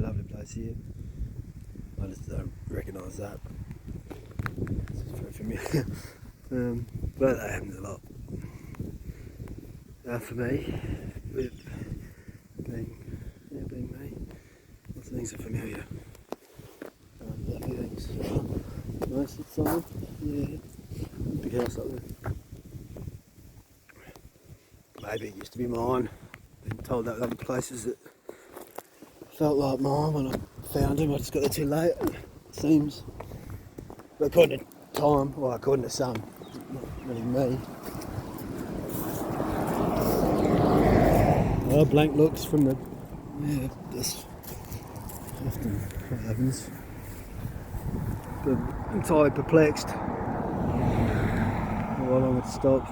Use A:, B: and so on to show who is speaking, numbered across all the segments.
A: lovely place here. I just don't recognise that. It's very familiar. But that happens a lot. For me, with being me, lots of things are familiar. A few things. Most of the time, big house up there. Maybe it used to be mine. Been told that other places that felt like mine when I found him. I just got there too late, it seems. But according to time, well, according to some, not really me. Oh, blank looks from the, that's often what happens. But entirely perplexed while I would stop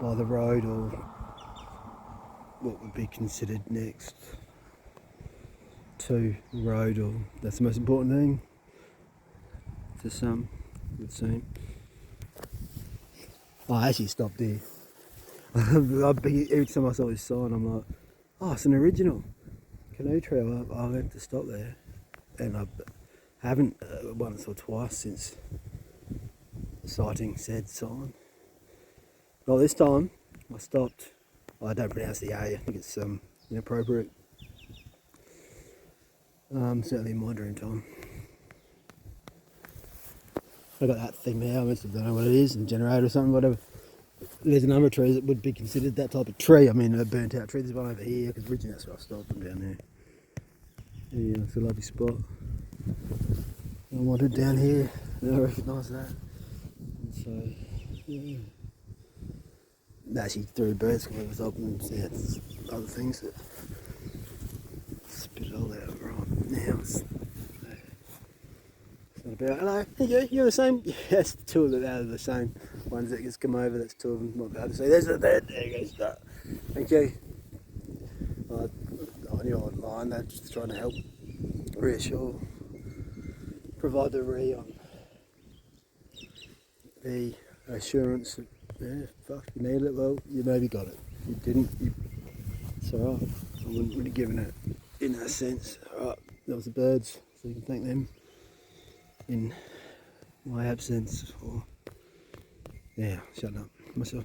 A: by the road or what would be considered next to the road, or that's the most important thing to some, it would seem. I actually stopped here. Every time I saw this sign, I'm like, oh, it's an original canoe trail. I'll have to stop there. And I haven't once or twice since sighting said sign. Not this time. I stopped. I don't pronounce the A. I think it's inappropriate. Certainly in my dream time. I got that thing now. I don't know what it is, a generator or something, whatever. There's a number of trees that would be considered that type of tree. I mean, a burnt out tree. There's one over here, because originally that's where I stopped them down there. Yeah, it's a lovely spot. I wanted down here, and I recognise that. And so, yeah. Actually, threw birds when it was up, and yeah, there's other things that spit it all out right now. It's not about, hello, hey, you're the same? Yes, two of them out of the same ones that just come over, that's two of them. Might be able to see, there's a bed, there you go. Thank you. I knew online, they're just trying to help reassure, provide the the assurance that, yeah, fuck, you needed it, well, you maybe got it. You didn't, it's alright. I wouldn't really given it in that sense. Alright, that was the birds, so you can thank them in my absence, or, yeah, shut up, myself.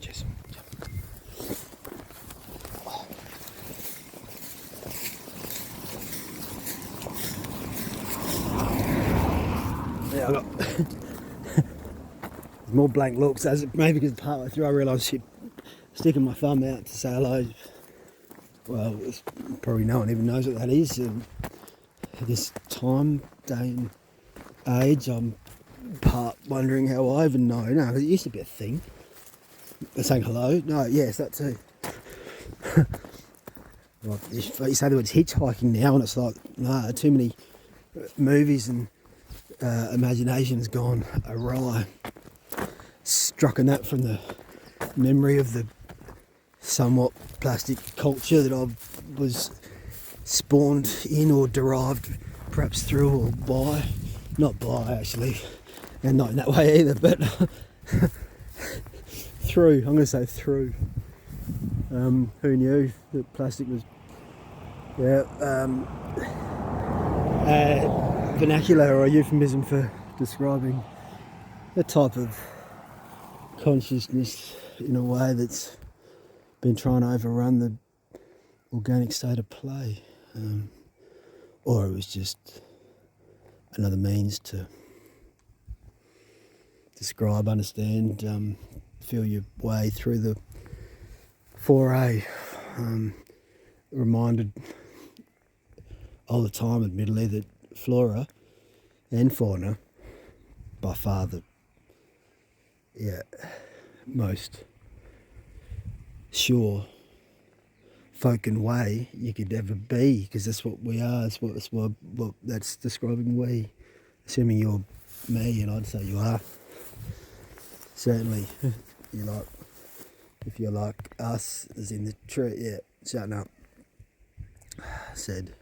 A: Cheers. Yeah, I got more blank looks, as maybe because partway through I realised she'd sticking my thumb out to say hello. Well, probably no one even knows what that is. At this time, day and age, I'm part wondering how I even know. No, it used to be a thing. They're saying hello. No, yes, that too. Well, you say the words hitchhiking now, and it's like, no, too many movies and imagination's gone awry. Struck that from the memory of the somewhat plastic culture that I was spawned in or derived perhaps through or by. Not by, actually, and not in that way either, but through. I'm going to say through. Who knew that plastic was, vernacular or a euphemism for describing a type of consciousness in a way that's been trying to overrun the organic state of play, or it was just another means to describe, understand, feel your way through the foray. Reminded all the time, admittedly, that flora and fauna, by far the most sure folk and way you could ever be, because that's what we are. That's what that's describing we. Assuming you're me, and I'd say you are. Certainly, if you're like us, as in the tree. Yeah, shutting up. Said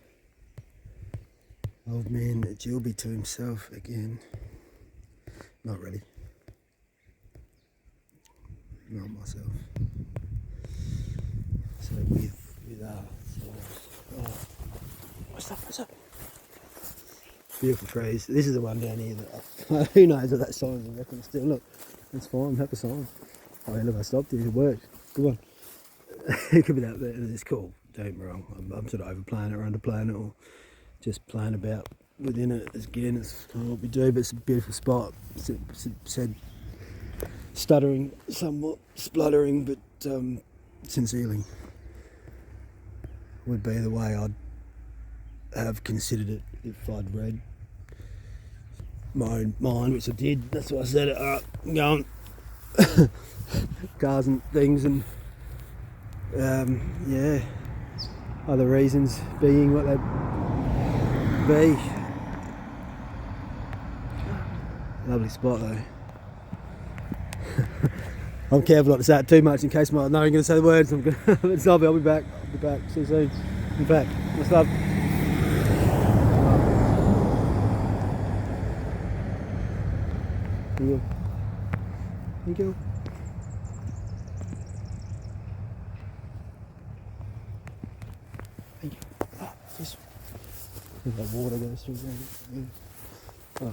A: old man Gilby to himself again. Not really. not myself. So with what's up? Beautiful trees. This is the one down here that who knows what that sign is. I reckon still look. It's fine. Have a sign. Oh, look, I stopped here. It worked. Good one. It could be that there. It's cool. Don't get me wrong. I'm sort of overplaying it or underplaying it or just playing about within it. Again, it's kind of what we do, but it's a beautiful spot. Said stuttering, somewhat spluttering, but sincerely would be the way I'd have considered it if I'd read my own mind, which I did. That's why I said it. Alright, I'm going. Cars and things, and yeah, other reasons being what they be. Lovely spot though. I'm careful not to say it too much in case I'm not going to say the words. I'll be back. I'll be back. See you soon. In fact, what's up? Thank you. Thank you. Thank you. Oh, this one. That water goes through there. Oh.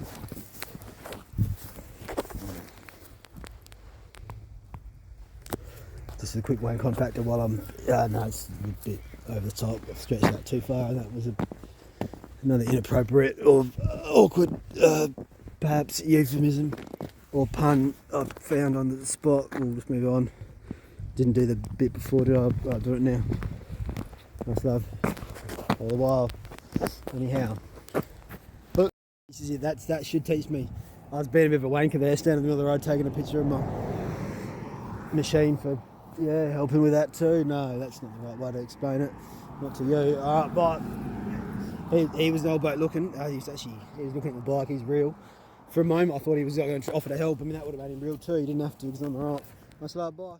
A: Just a quick wank on factor while I'm... no, it's a bit over the top. I've stretched that too far. That was another inappropriate or awkward, perhaps, euphemism or pun I found on the spot. We'll just move on. Didn't do the bit before, did I? I'll do it now. Nice love. All the while. Anyhow. But this is it. That should teach me. I was being a bit of a wanker there, standing in the middle of the road taking a picture of my machine for... Yeah, helping with that too. No, that's not the right way to explain it. Not to you. But he was an old bloke looking. He was looking at the bike. He's real. For a moment, I thought he was going to offer to help. I mean, that would have made him real too. He didn't have to because I'm alright. Much love. Bye.